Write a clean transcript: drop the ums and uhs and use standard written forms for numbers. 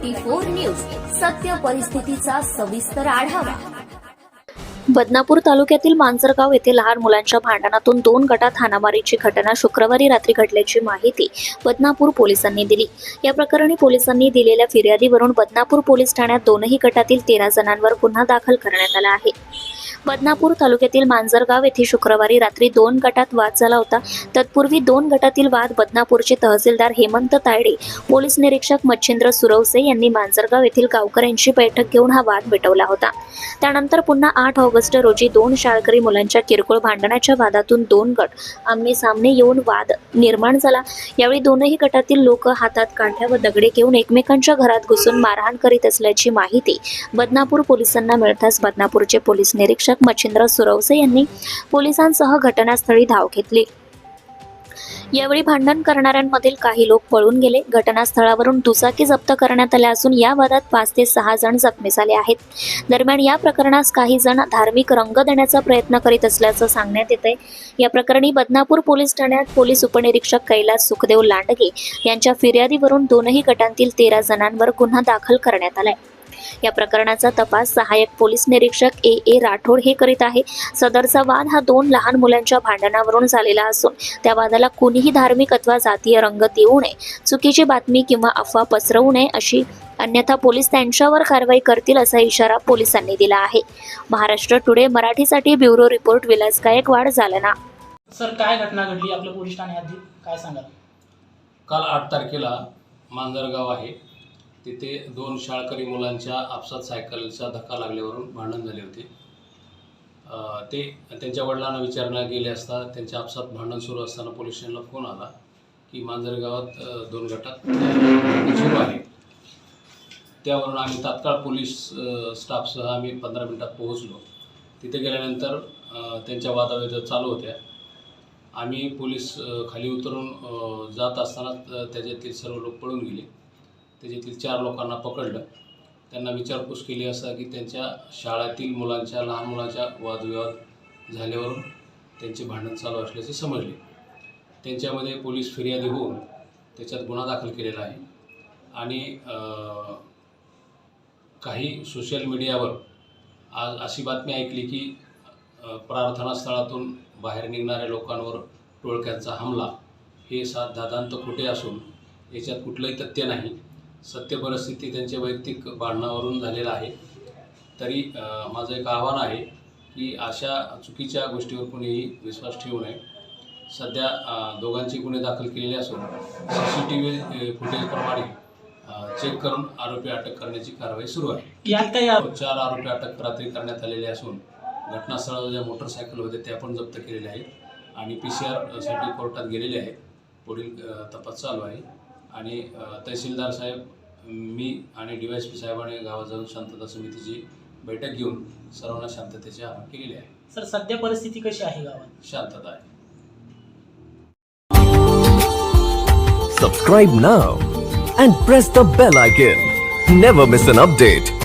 24 news, सत्य परिस्थितीचा सविस्तर आढावा। बदनापूर तालुक्यातील मांजरगाव येथे लहान मुलांच्या भांडणातून 2 गटात हाणामारीची घटना शुक्रवारी रात्री घडल्याची माहिती बदनापूर पोलिसांनी दिली। या प्रकरणी पोलिसांनी दिलेल्या फिर्यादीवरून बदनापूर पोलीस ठाण्यात दोनही गटातील 13 जणांवर गुन्हा दाखल करण्यात आला आहे। बदनापूर तालुक्यातील मांजरगाव येथे शुक्रवारी रात्री 2 गटात वाद झाला होता। तत्पूर्वी 2 गटातील वाद बदनापूरचे तहसीलदार हेमंत तायडे, पोलीस निरीक्षक मच्छिंद्र सुरवसे यांनी मांजरगाव येथील गावकऱ्यांची बैठक घेऊन हा वाद मिटवला होता। त्यानंतर पुन्हा 8 ऑगस्ट रोजी 2 शाळकरी मुलांच्या किरकोळ भांडणाच्या वादातून 2 गट आमने-सामने येऊन वाद निर्माण झाला। यावेळी दोनही गटातील लोक हातात काठ्या व दगडे घेऊन एकमेकांच्या घरात घुसून मारहाण करीत असल्याची माहिती बदनापूर पोलिसांना मिळताच बदनापूरचे पोलीस निरीक्षक मच्छिंद्र सुरवसे यांनी पोलिसांसह घटनास्थळी धाव घेतली। यावेळी भांडण करणाऱ्यांमधील काही लोक पळून गेले। घटनास्थळावरून दुचाकी जप्त करण्यात आल्या असून या वादात 5 ते 6 जण जखमी झाले आहेत। दरम्यान या प्रकरणास काही जण धार्मिक रंग देण्याचा प्रयत्न करीत असल्याचं सांगण्यात येतंय। या प्रकरणी बदनापूर पोलीस ठाण्यात पोलीस उपनिरीक्षक कैलास सुखदेव लांडगे यांच्या फिर्यादीवरून दोनही गटांतील 13 जणांवर गुन्हा दाखल करण्यात आलाय। या प्रकरणाचा तपास सहाय्यक पोलीस निरीक्षक ए राठोड हे करीत आहे। सदरचा वाद हा 2 लहान मुलांच्या भांडणावरून झालेला असून त्या वादाला कोणीही धार्मिक अथवा जातीय रंग देऊ नये, चुकीची बातमी किंवा अफवा पसरवू नये, अशी अन्यथा पोलीस त्यांच्यावर कारवाई करतील असा इशारा पोलिसांनी दिला आहे। महाराष्ट्र टुडे मराठीसाठी bureau report Vilas Gaikwad, Jalna. Sir, काय घटना घडली आपल्या पोलीस ठाण्यात, काय सांगाल? काल 8 तारखेला मांजरगाव आहे तिथे 2 शाळकरी मुलांच्या आपसात सायकलचा धक्का लागल्यावरून भांडण झाले होते। ते त्यांच्या वडिलांना विचारण्यात गेले असता त्यांच्या आपसात भांडण सुरू असताना पोलीस स्टेशनला फोन आला की मांजरगावात 2 गटात सुरू आहे। त्यावरून आम्ही तात्काळ पोलीस स्टाफसह आम्ही 15 मिनिटात पोहोचलो। तिथे गेल्यानंतर त्यांच्या वादाविवाद चालू होत्या। आम्ही पोलीस खाली उतरून जात असताना त्याच्यातील सर्व लोक पळून गेले। त्याच्यातील 4 लोकांना पकडलं, त्यांना विचारपूस केली असता की त्यांच्या शाळेतील मुलांच्या लहान मुलांच्या वादविवाद झाल्यावरून त्यांचे भांडण चालू असल्याचे समजले। त्यांच्यामध्ये पोलीस फिर्यादी होऊन त्याच्यात गुन्हा दाखल केलेला आहे। आणि काही सोशल मीडियावर आज अशी बातमी ऐकली की प्रार्थनास्थळातून बाहेर निघणाऱ्या लोकांवर टोळक्यांचा हमला, हे दादांत खोटे असून याच्यात कुठलंही तथ्य नाही। सत्य परिस्थिती त्यांच्या वैयक्तिक भांडणावरून झालेला आहे। तरी माझं एक आव्हान आहे की अशा चुकीच्या गोष्टीवर कोणीही विश्वास ठेवू नये। सध्या दोघांची गुन्हे दाखल केलेले असून CCTV फुटेजप्रमाणे चेक करून आरोपी अटक करण्याची कारवाई सुरू आहे। यात काही 4 आरोपी अटक रात्री करण्यात आलेले असून घटनास्थळावर ज्या मोटरसायकल होते त्या पण जप्त केलेल्या आहेत आणि PCR साठी कोर्टात गेलेले आहेत। पुढील तपास चालू आहे आणि तहसीलदार साहेब, मी आणि DYSP साहेबांनी गावात जाऊन शांतता समितीची बैठक घेऊन सर्वांना शांततेचे आवाहन केलेले आहे। सर, सध्या परिस्थिती कशी आहे गावात? शांतता आहे। Subscribe now and press the bell icon. Never miss an update.